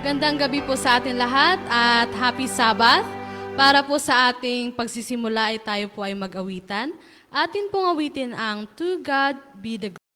Magandang gabi po sa atin lahat at happy Sabbath. Para po sa ating pagsisimula ay tayo po ay mag-awitan. Atin pong awitin ang To God Be the Glory.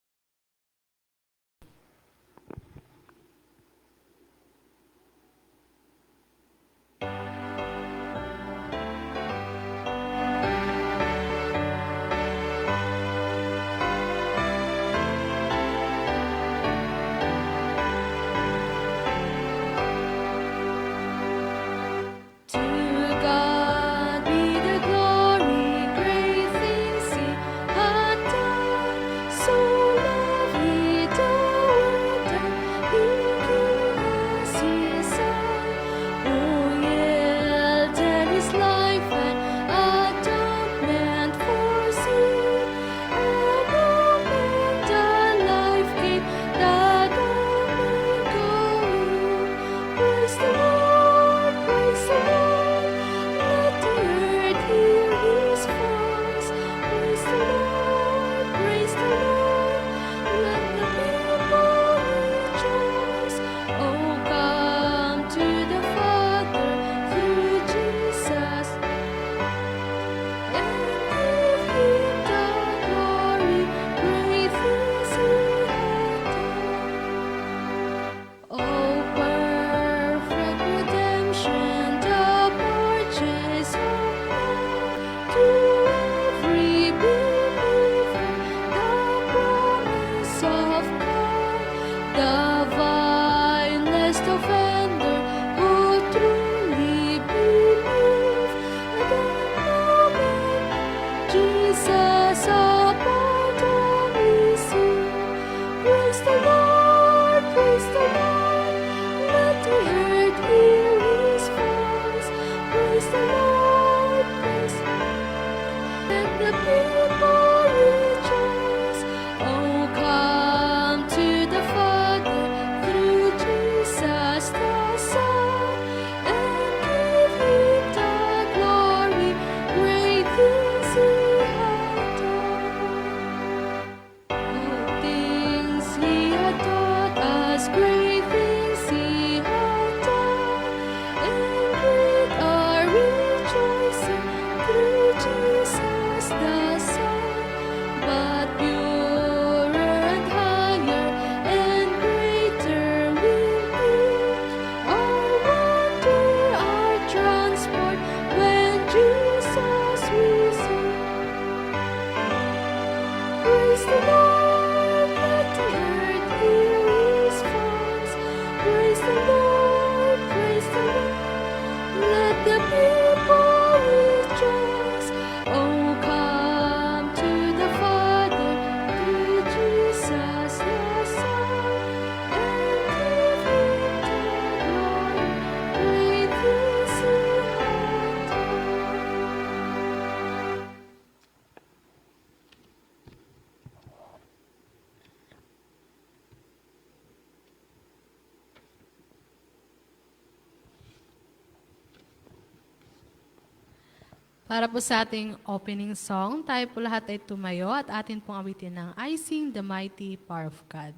Para po sa ating opening song, tayo po lahat ay tumayo at atin pong awitin ng I Sing the Mighty Power of God.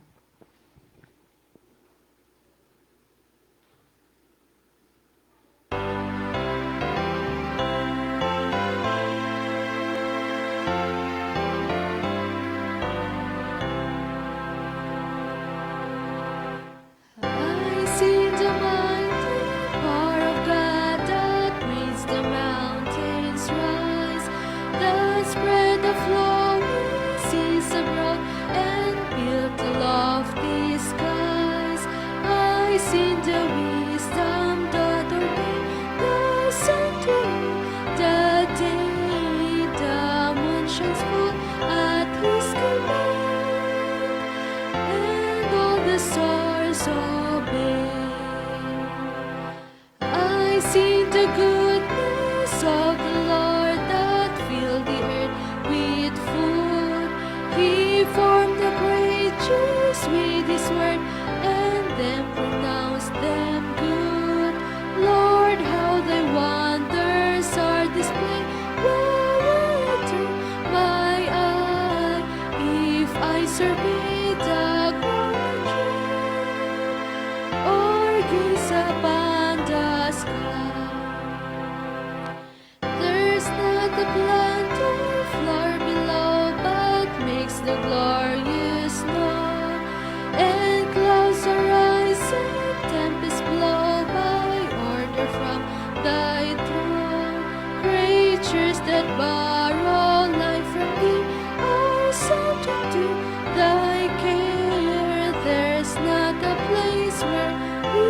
With his word and then pronounce them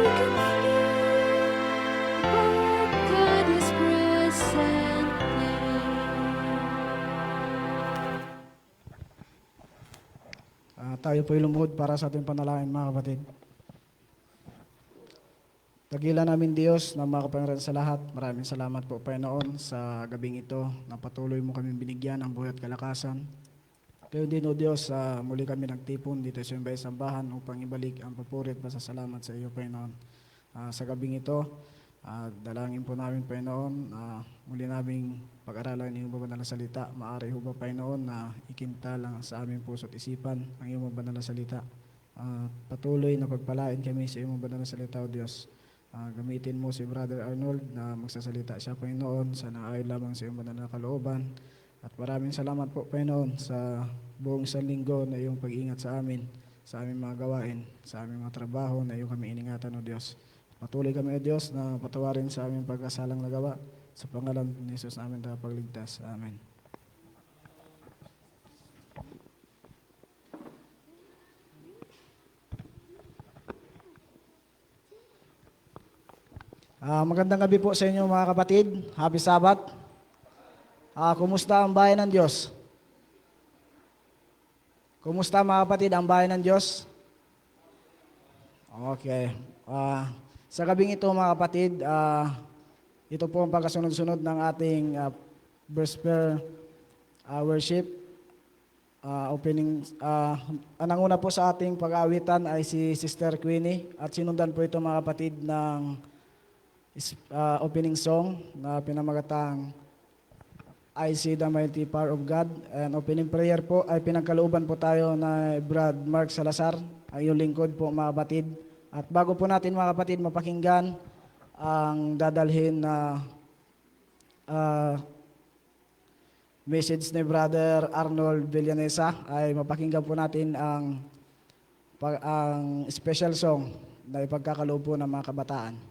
can feel what God is present Tayo po'y lumuhod para sa ating panalangin, mga kapatid. Dakilan namin Diyos na makapangyarihan sa lahat. Maraming salamat po, Panginoon, sa gabing ito na patuloy mo kami binigyan ng buhay at kalakasan. Kayo din, O Diyos, muli kami nagtipon dito sa iyong sambahan upang ibalik ang papuri at pasasalamat sa iyo, Panginoon. Sa gabing ito, dalangin po namin, Panginoon, muli naming pag-aralan ng iyong banal na salita. Maaari ho ba, Panginoon, na ikinta lang sa aming puso at isipan ang iyong banal na salita. Patuloy na pagpalain kami sa iyong banal na salita, O Diyos. Gamitin mo si Brother Arnold na magsasalita siya, Panginoon, sa naayon lamang sa iyong banal na kalooban. At maraming salamat po, Panginoon, sa buong isang linggo na iyong pag-ingat sa amin, sa aming mga gawain, sa aming mga trabaho na iyong kami iningatan, O Diyos. Patuloy kami, O Diyos, na patawarin sa aming pagkasalang nagawa. Sa pangalan ni Jesus namin pagligtas. Amen. Magandang gabi po sa inyo, mga kapatid. Happy Sabbath. Kumusta ang bayan ng Diyos? Kumusta, mga kapatid, ang bayan ng Diyos? Okay. Sa gabing ito, mga kapatid, ito po ang pagkasunod-sunod ng ating gospel worship. Ang una po sa ating pag-aawitan ay si Sister Queenie at sinundan po ito, mga kapatid, ng opening song na pinamagatang I See the Mighty Power of God. And opening prayer po ay pinagkalooban po tayo na Brad Mark Salazar, ang iyong lingkod po, mga kapatid. At bago po natin, mga kapatid, mapakinggan ang dadalhin na message ni Brother Arnold Villanesa, ay mapakinggan po natin ang special song na ipagkakaloob po ng mga kabataan.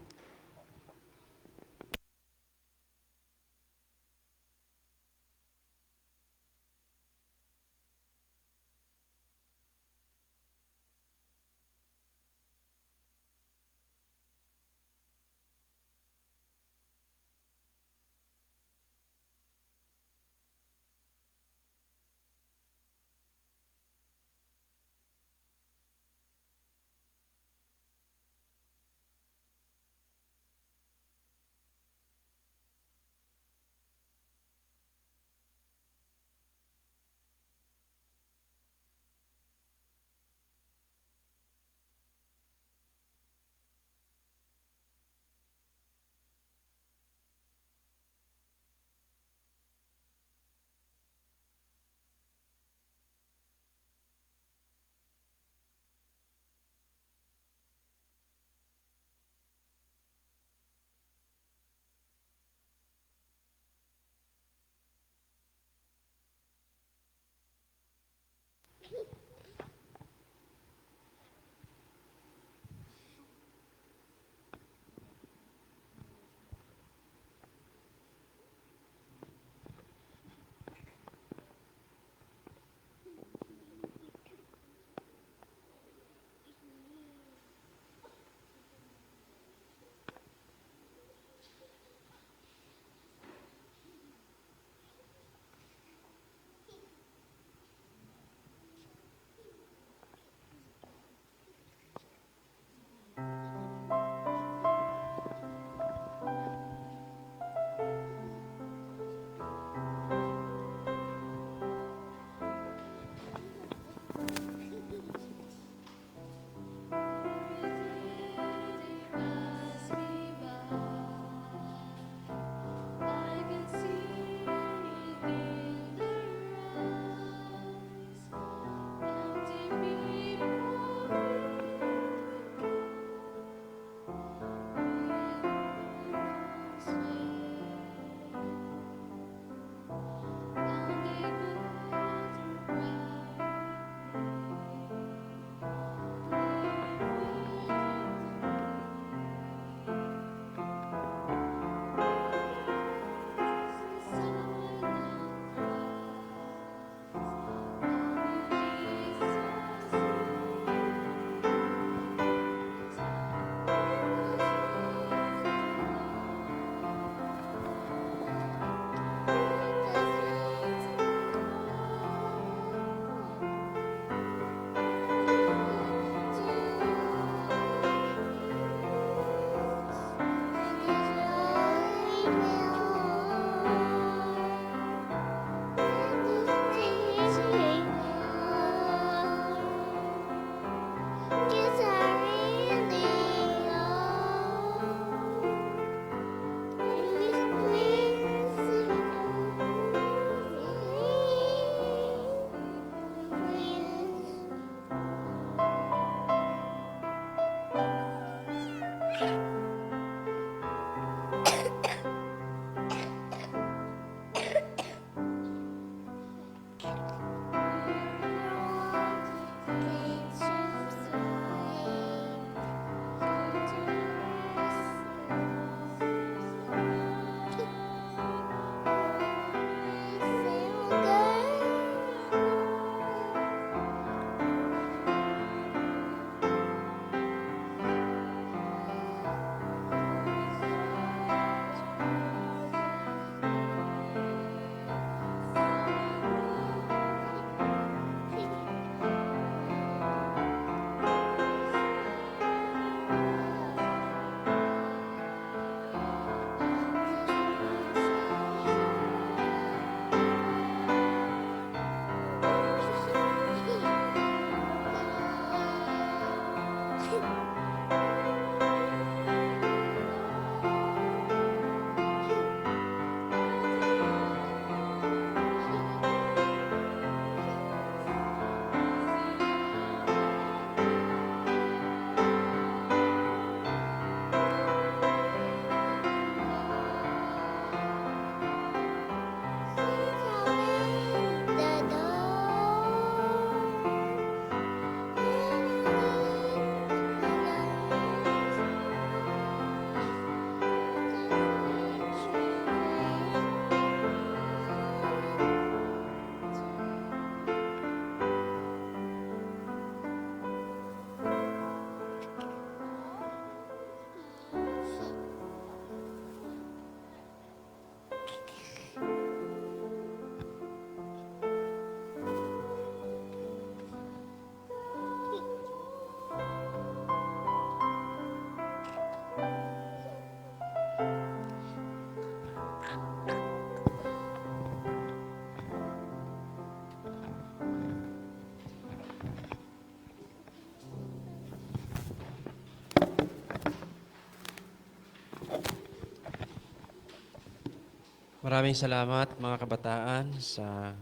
Maraming salamat mga kabataan sa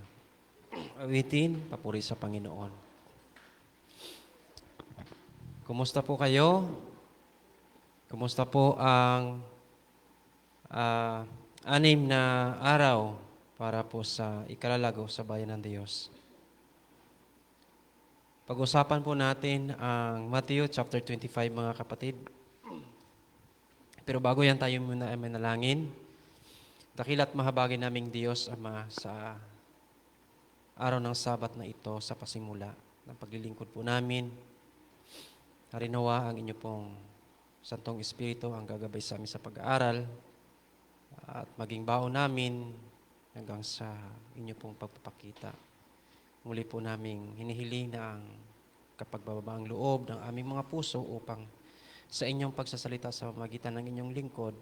awitin, papuri sa Panginoon. Kumusta po kayo? Kumusta po ang anim na araw para po sa ikalalago sa bayan ng Diyos? Pag-usapan po natin ang Matthew chapter 25 mga kapatid. Pero bago yan tayo muna ay manalangin. Dakila't mahabagin naming Diyos, Ama, sa araw ng Sabat na ito sa pasimula ng paglilingkod po namin. Harinawa ang inyo pong Santong Espiritu ang gagabay sa amin sa pag-aaral at maging baon namin hanggang sa inyo pong pagpapakita. Muli po naming hinihiling na ang kapagbabaang loob ng aming mga puso upang sa inyong pagsasalita sa pamamagitan ng inyong lingkod,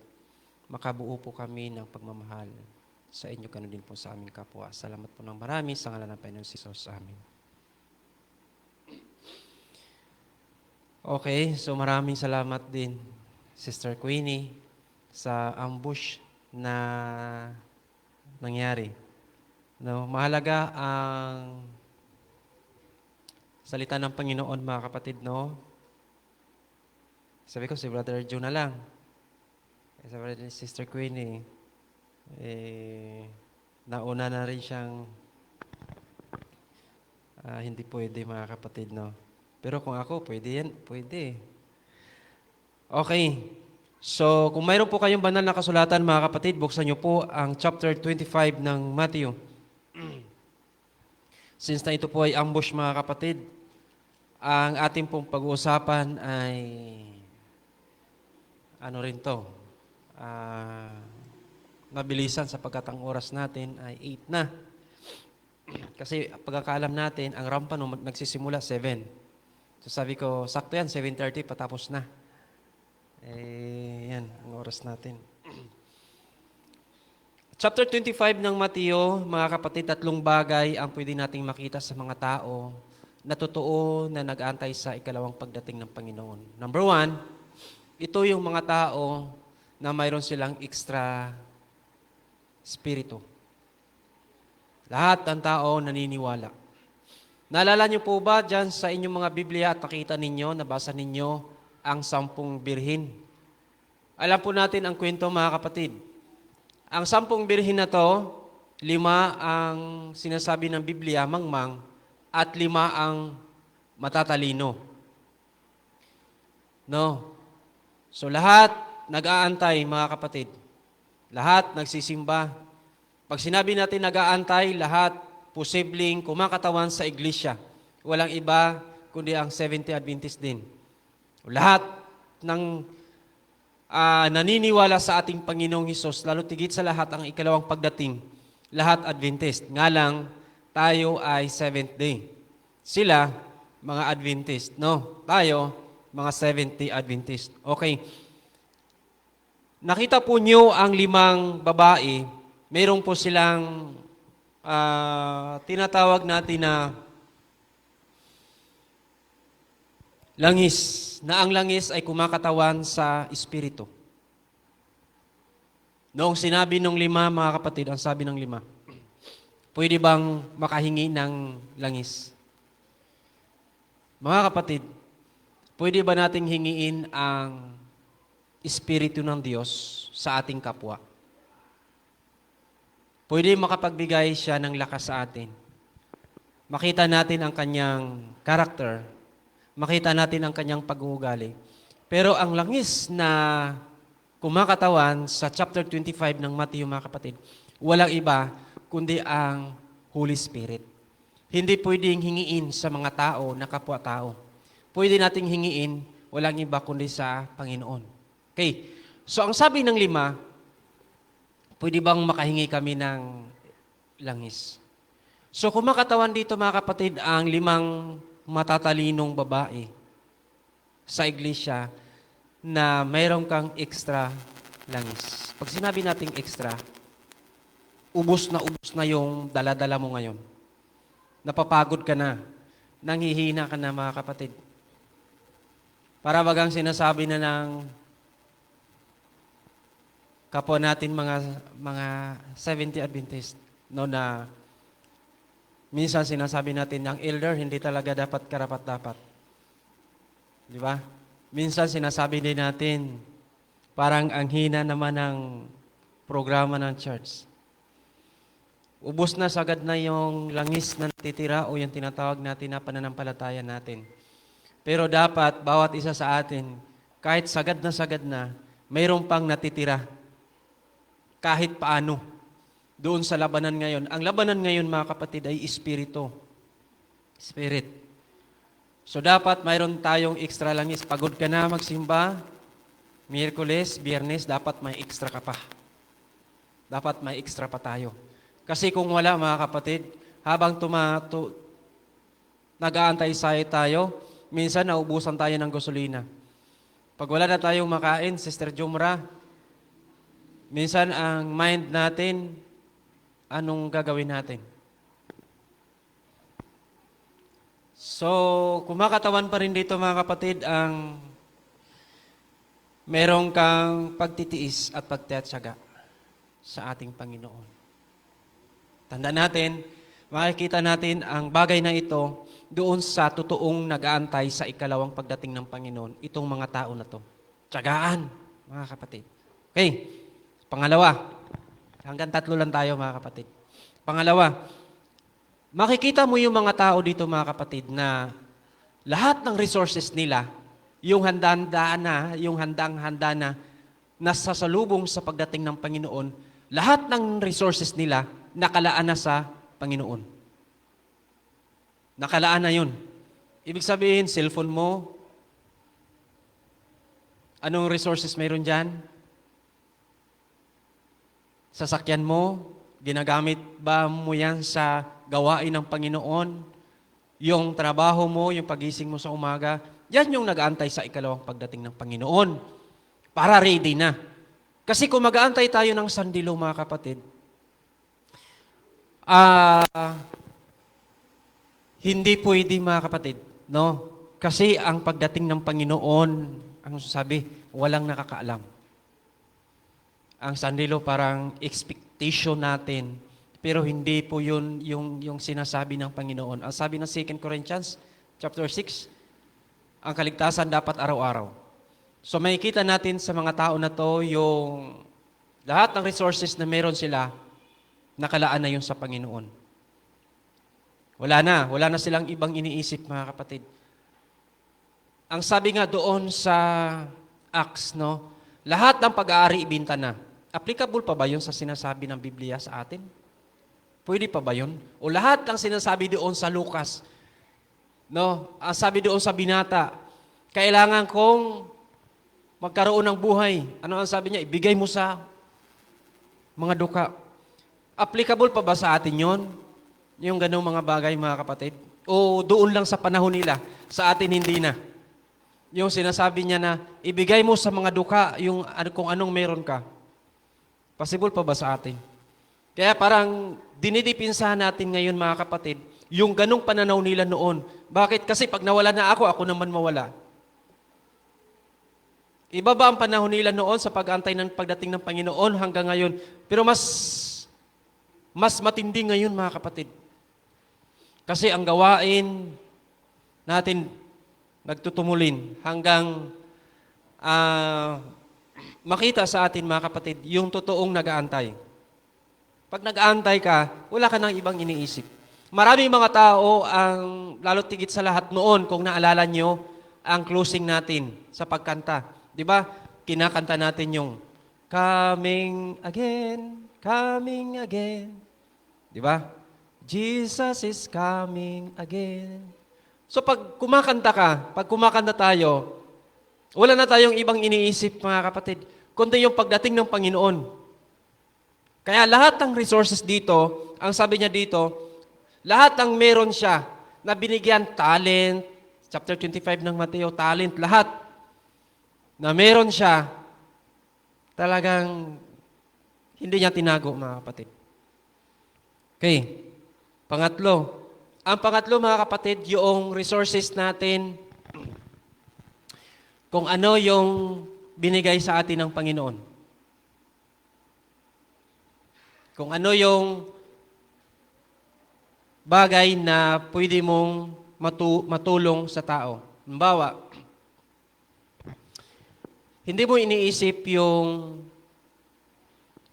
makabuo po kami ng pagmamahal sa inyo, ganun din po sa aming kapwa. Salamat po ng marami sa ngalan ng Panginoon Jesus. Amen. Okay, so maraming salamat din, Sister Queenie, sa ambush na nangyari. No, mahalaga ang salita ng Panginoon, mga kapatid, no? Sabi ko, si Brother Joe na lang. Sabi ni Sister Queenie, nauna na rin siyang hindi pwede, mga kapatid, no? Pero kung ako, pwede yan, pwede. Okay. So, kung mayroon po kayong banal na kasulatan, mga kapatid, buksan niyo po ang chapter 25 ng Matthew. Since na ito po ay ambush, mga kapatid, ang ating pong pag-uusapan ay ano rin to, mabilisan sapagkat ang oras natin ay 8 na. Kasi pagkakaalam natin, ang rampa nagsisimula 7. So sabi ko, sakto yan, 7:30, patapos na. Yan, ang oras natin. Chapter 25 ng Mateo, mga kapatid, 3 bagay ang pwede nating makita sa mga tao na totoo na nag-aantay sa ikalawang pagdating ng Panginoon. Number 1, ito yung mga tao na mayroon silang extra spirito. Lahat ng tao naniniwala. Naalala niyo po ba dyan sa inyong mga Biblia at nakita ninyo, nabasa ninyo ang 10 birhin? Alam po natin ang kwento, mga kapatid. Ang 10 birhin na to, 5 ang sinasabi ng Biblia, mangmang, at 5 ang matatalino. No? So lahat nag-aantay, mga kapatid. Lahat nagsisimba. Pag sinabi natin nag-aantay, lahat posibleng kumakatawan sa iglesia. Walang iba kundi ang Seventh-day Adventist din. Lahat ng naniniwala sa ating Panginoong Hesus, lalo tigit sa lahat ang ikalawang pagdating, lahat Adventist. Nga lang, tayo ay Seventh Day. Sila, mga Adventist. No, tayo, mga Seventh-day Adventist. Okay. Nakita po niyo ang 5 babae, mayroon po silang tinatawag natin na langis, na ang langis ay kumakatawan sa espiritu. Noong sinabi ng 5, mga kapatid, ang sabi ng 5, pwede bang makahingi ng langis? Mga kapatid, pwede ba nating hingiin ang espiritu ng Diyos sa ating kapwa? Pwede makapagbigay siya ng lakas sa atin. Makita natin ang kanyang karakter. Makita natin ang kanyang pag-uugali. Pero ang langis na kumakatawan sa chapter 25 ng Matthew, mga kapatid, walang iba kundi ang Holy Spirit. Hindi pwedeng hingiin sa mga tao na kapwa-tao. Pwede nating hingiin, walang iba kundi sa Panginoon. Okay. So ang sabi ng 5, pwede bang makahingi kami ng langis? So kumakatawan dito, mga kapatid, ang 5 matatalinong babae sa iglesia na mayroon kang extra langis. Pag sinabi nating extra, ubos na yung dala-dala mo ngayon. Napapagod ka na. Nanghihina ka na, mga kapatid. Para bagang sinasabi na ng kapwa natin mga 70 Adventist, no, na minsan sinasabi natin, ang elder hindi talaga dapat karapat-dapat. Di ba? Minsan sinasabi din natin, parang ang hina naman ng programa ng church. Ubos na sagad na yung langis na natitira o yung tinatawag natin na pananampalataya natin. Pero dapat, bawat isa sa atin, kahit sagad na, mayroon pang natitira. Kahit paano. Doon sa labanan ngayon. Ang labanan ngayon, mga kapatid, ay espiritu. Spirit. So dapat mayroon tayong extra langis. Pagod ka na magsimba, Miyerkules, Biyernes, dapat may extra ka pa. Dapat may extra pa tayo. Kasi kung wala, mga kapatid, habang nag-aantay tayo, minsan naubusan tayo ng gasolina. Pag wala na tayong makain, Sister Jumra, minsan ang mind natin, anong gagawin natin? So, kumakatawan pa rin dito, mga kapatid, ang merong kang pagtitiis at pagtiyatsyaga sa ating Panginoon. Tandaan natin, makikita natin ang bagay na ito doon sa totoong nag-aantay sa ikalawang pagdating ng Panginoon, itong mga tao na to. Tiyagaan, mga kapatid. Okay, pangalawa. Hanggang 3 lang tayo, mga kapatid. Pangalawa, makikita mo yung mga tao dito, mga kapatid, na lahat ng resources nila, yung handang-handa na nasasalubong sa pagdating ng Panginoon, lahat ng resources nila nakalaan na sa Panginoon. Nakalaan na yun. Ibig sabihin, cellphone mo, anong resources mayroon dyan? Sasakyan mo, ginagamit ba mo yan sa gawain ng Panginoon? Yung trabaho mo, yung pagising mo sa umaga, yan yung nag-aantay sa ikalawang pagdating ng Panginoon. Para ready na. Kasi kung mag-aantay tayo ng sandilo, mga kapatid, hindi pwede, mga kapatid, no? Kasi ang pagdating ng Panginoon, ang sabi, walang nakakaalam. Ang sandilo parang expectation natin, pero hindi po yun yung sinasabi ng Panginoon. Ang sabi ng 2 Corinthians chapter 6, ang kaligtasan dapat araw-araw. So makikita natin sa mga tao na to yung lahat ng resources na meron sila, nakalaan na yun sa Panginoon. Wala na silang ibang iniisip, mga kapatid. Ang sabi nga doon sa Acts, no, lahat ng pag-aari ibinta na. Applicable pa ba yun sa sinasabi ng Biblia sa atin? Pwede pa ba yun? O lahat ng sinasabi doon sa Lucas, no, ang sabi doon sa binata, kailangan kong magkaroon ng buhay. Ano ang sabi niya? Ibigay mo sa mga duka. Applicable pa ba sa atin yon? Yung ganong mga bagay, mga kapatid? O doon lang sa panahon nila, sa atin hindi na? Yung sinasabi niya na, ibigay mo sa mga duka yung kung anong meron ka. Possible pa ba sa atin? Kaya parang dinidipinsahan natin ngayon, mga kapatid, yung ganong pananaw nila noon. Bakit? Kasi pag nawala na ako naman mawala. Iba ba ang panahon nila noon sa pag-antay ng pagdating ng Panginoon hanggang ngayon? Pero mas matindi ngayon, mga kapatid. Kasi ang gawain natin nagtutumulin hanggang makita sa atin, mga kapatid, yung totoong nag-aantay. Pag nag-aantay ka, wala ka nang ibang iniisip. Maraming mga tao ang lalo tigit sa lahat noon, kung naalala nyo, ang closing natin sa pagkanta. Di ba? Kinakanta natin yung coming again. Di ba? Jesus is coming again. So pag kumakanta tayo, wala na tayong ibang iniisip, mga kapatid, kundi yung pagdating ng Panginoon. Kaya lahat ng resources dito, ang sabi niya dito, lahat ng meron siya, na binigyan talent, chapter 25 ng Mateo, talent, lahat, na meron siya, talagang hindi niya tinago, mga kapatid. Okay. Pangatlo. Ang pangatlo, mga kapatid, yung resources natin, kung ano yung binigay sa atin ng Panginoon. Kung ano yung bagay na pwede mong matulong sa tao. Halimbawa, hindi mo iniisip yung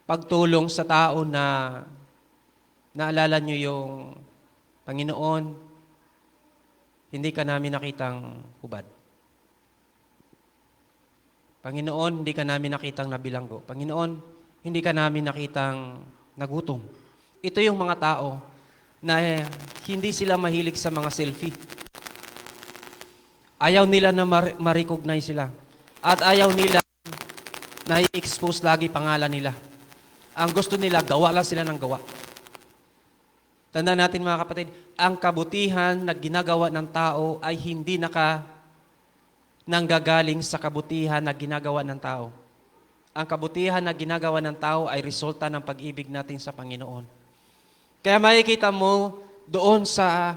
pagtulong sa tao na naalala nyo yung Panginoon, hindi ka namin nakitang hubad. Panginoon, hindi ka namin nakitang nabilanggo. Panginoon, hindi ka namin nakitang nagutom. Ito yung mga tao na hindi sila mahilig sa mga selfie. Ayaw nila na ma-recognize sila. At ayaw nila na i-expose lagi pangalan nila. Ang gusto nila, gawa lang sila ng gawa. Tandaan natin mga kapatid, ang kabutihan na ginagawa ng tao ay hindi nanggagaling sa kabutihan na ginagawa ng tao. Ang kabutihan na ginagawa ng tao ay resulta ng pag-ibig natin sa Panginoon. Kaya makikita mo doon sa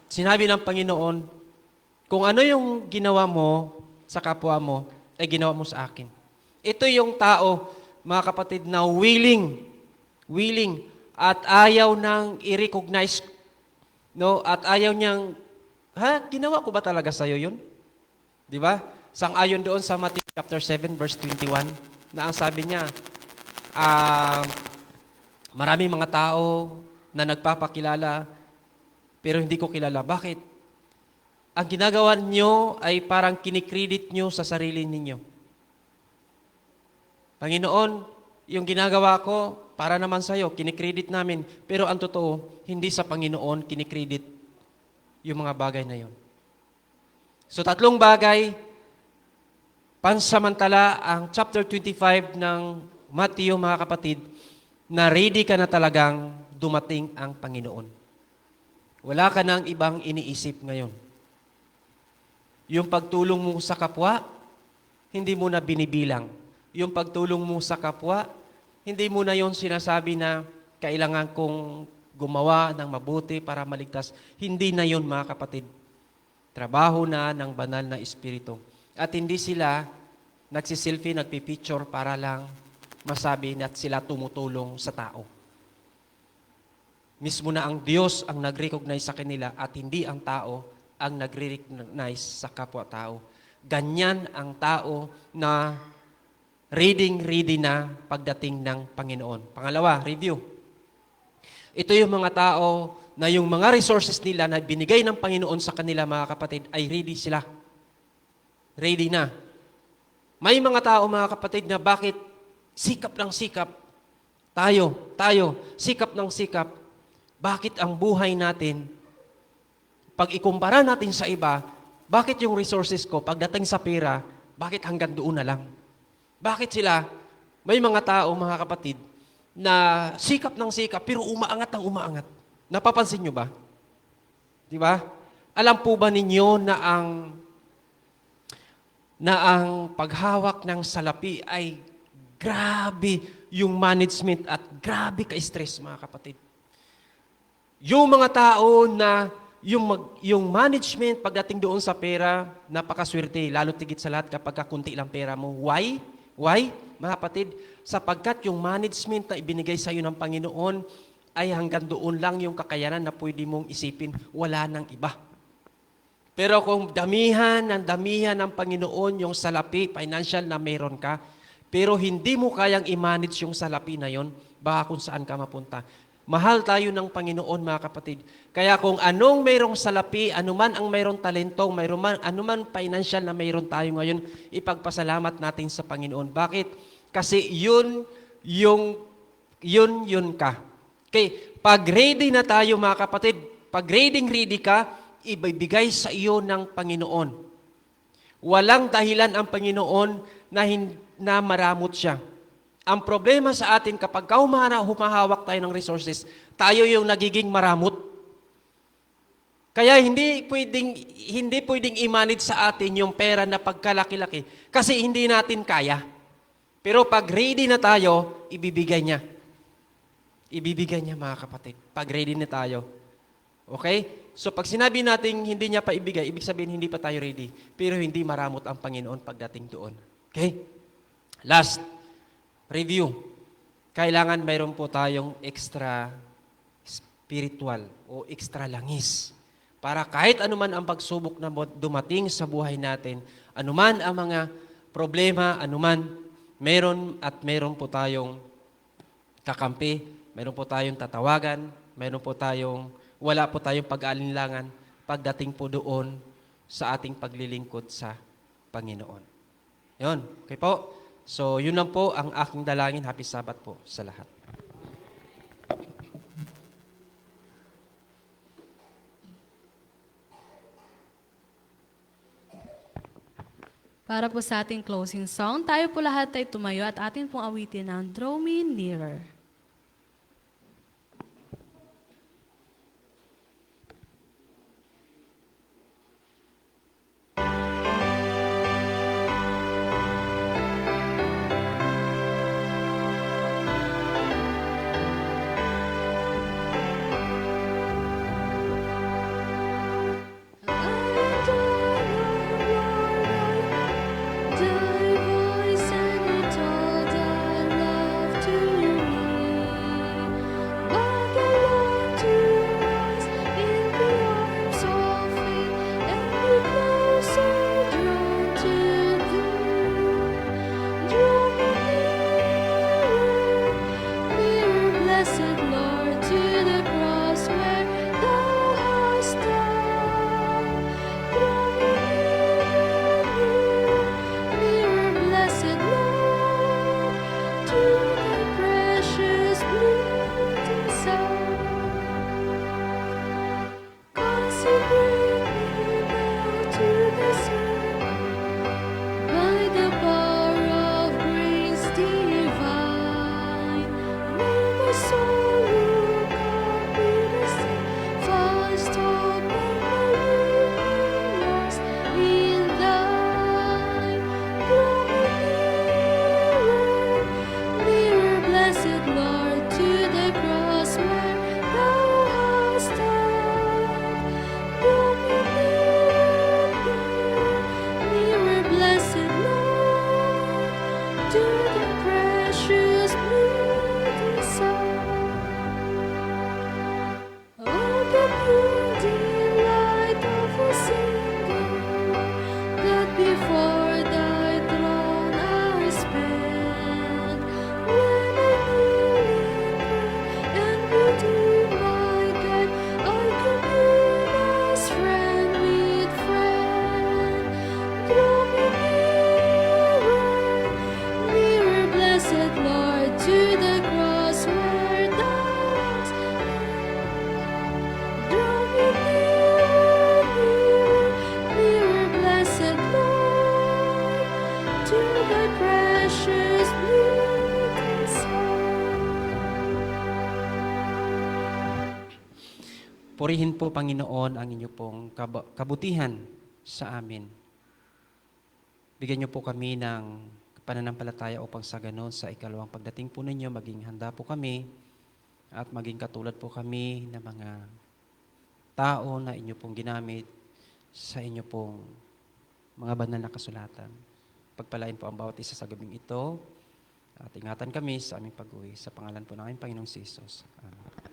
sinabi ng Panginoon, kung ano yung ginawa mo sa kapwa mo, ay ginawa mo sa akin. Ito yung tao, mga kapatid, na willing, at ayaw nang i-recognize, no? At ayaw niyang, ginawa ko ba talaga sa'yo yun? Di ba? Sang-ayon doon sa Matthew chapter 7, verse 21, na ang sabi niya, maraming mga tao na nagpapakilala, pero hindi ko kilala. Bakit? Ang ginagawa niyo ay parang kinikredit niyo sa sarili ninyo. Panginoon, yung ginagawa ko, para naman sa'yo, kinikredit namin. Pero ang totoo, hindi sa Panginoon kinikredit yung mga bagay na yun. So 3 bagay, pansamantala ang chapter 25 ng Matthew, mga kapatid, na ready ka na talagang dumating ang Panginoon. Wala ka nang ibang iniisip ngayon. Yung pagtulong mo sa kapwa, hindi mo na binibilang. Yung pagtulong mo sa kapwa, hindi mo na yon sinasabi na kailangan kong gumawa ng mabuti para maligtas. Hindi na yon, mga kapatid. Trabaho na ng banal na Espiritu. At hindi sila nagsiselfie, nagpipicture para lang masabi na sila tumutulong sa tao. Mismo na ang Diyos ang nag-recognize sa kanila at hindi ang tao ang nag-recognize sa kapwa-tao. Ganyan ang tao na ready na pagdating ng Panginoon. Pangalawa, review. Ito yung mga tao na yung mga resources nila na binigay ng Panginoon sa kanila, mga kapatid, ay ready sila. Ready na. May mga tao, mga kapatid, na bakit sikap ng sikap? Tayo, sikap ng sikap. Bakit ang buhay natin, pag ikumpara natin sa iba, bakit yung resources ko, pagdating sa pera, bakit hanggang doon na lang? Bakit sila, may mga tao, mga kapatid, na sikap ng sikap, pero umaangat ng umaangat. Napapansin nyo ba? Di ba? Alam po ba ninyo na ang paghawak ng salapi ay grabe yung management at grabe ka-stress, mga kapatid. Yung mga tao na yung management pagdating doon sa pera, napakaswerte, lalo tigit sa lahat kapag kunti lang pera mo. Why? Mga kapatid, sapagkat yung management na ibinigay sa iyo ng Panginoon ay hanggang doon lang yung kakayanan na pwede mong isipin, wala nang iba. Pero kung damihan ng Panginoon yung salapi, financial na meron ka, pero hindi mo kayang i-manage yung salapi na yon, baka kung saan ka mapunta. Mahal tayo ng Panginoon, mga kapatid. Kaya kung anong mayroong salapi, anuman ang mayroong talento, anuman financial na mayroon tayo ngayon, ipagpasalamat natin sa Panginoon. Bakit? Kasi yun ka. Okay, pag ready na tayo, mga kapatid, pag ready ka, ibibigay sa iyo ng Panginoon. Walang dahilan ang Panginoon na maramot siya. Ang problema sa atin, kapag humahawak tayo ng resources, tayo yung nagiging maramot. Kaya hindi pwedeng i-manage sa atin yung pera na pagkalaki-laki kasi hindi natin kaya. Pero pag ready na tayo, ibibigay niya. Ibibigay niya, mga kapatid. Pag ready na tayo. Okay? So pag sinabi natin hindi niya pa ibigay, ibig sabihin hindi pa tayo ready. Pero hindi maramot ang Panginoon pagdating doon. Okay? Last, review. kailangan mayroon po tayong extra spiritual o extra langis. Para kahit anuman ang pagsubok na dumating sa buhay natin, anuman ang mga problema, anuman, meron po tayong kakampi, meron po tayong tatawagan, wala po tayong pag-alinlangan pagdating po doon sa ating paglilingkod sa Panginoon. Yun, okay po. So, yun lang po ang aking dalangin. Happy Sabbath po sa lahat. Para po sa ating closing song, tayo po lahat ay tumayo at atin pong awitin ang Draw Me Nearer. Blessed Lord, to the cross where thou hast died. Nearer, blessed Lord, to thy precious blood inside. Consecrate me now to the Son, by the power of grace divine. May my soul look up with a steadfast hope, and my will be lost in thine. Draw me nearer, blessed Lord, to the cross where thou hast died. Draw me nearer, blessed Lord, to the precious blood inside. Oh, the pure delight of a single, that before thy throne I spend, when I kneel in prayer and beauty my guide, I commune as friend with friend. Draw me nearer, blessed Lord, to the cross where thou hast died. Draw me nearer, blessed Lord, to thy precious blood inside. Purihin po, Panginoon, ang inyo pong kabutihan sa amin. Bigyan niyo po kami ng pananampalataya upang sa ganon sa ikalawang pagdating po ninyo, maging handa po kami at maging katulad po kami ng mga tao na inyo pong ginamit sa inyo pong mga banal na kasulatan. Pagpalain po ang bawat isa sa gabing ito at ingatan kami sa aming pag-uwi. Sa pangalan po ng aming Panginoong Jesus. Amen.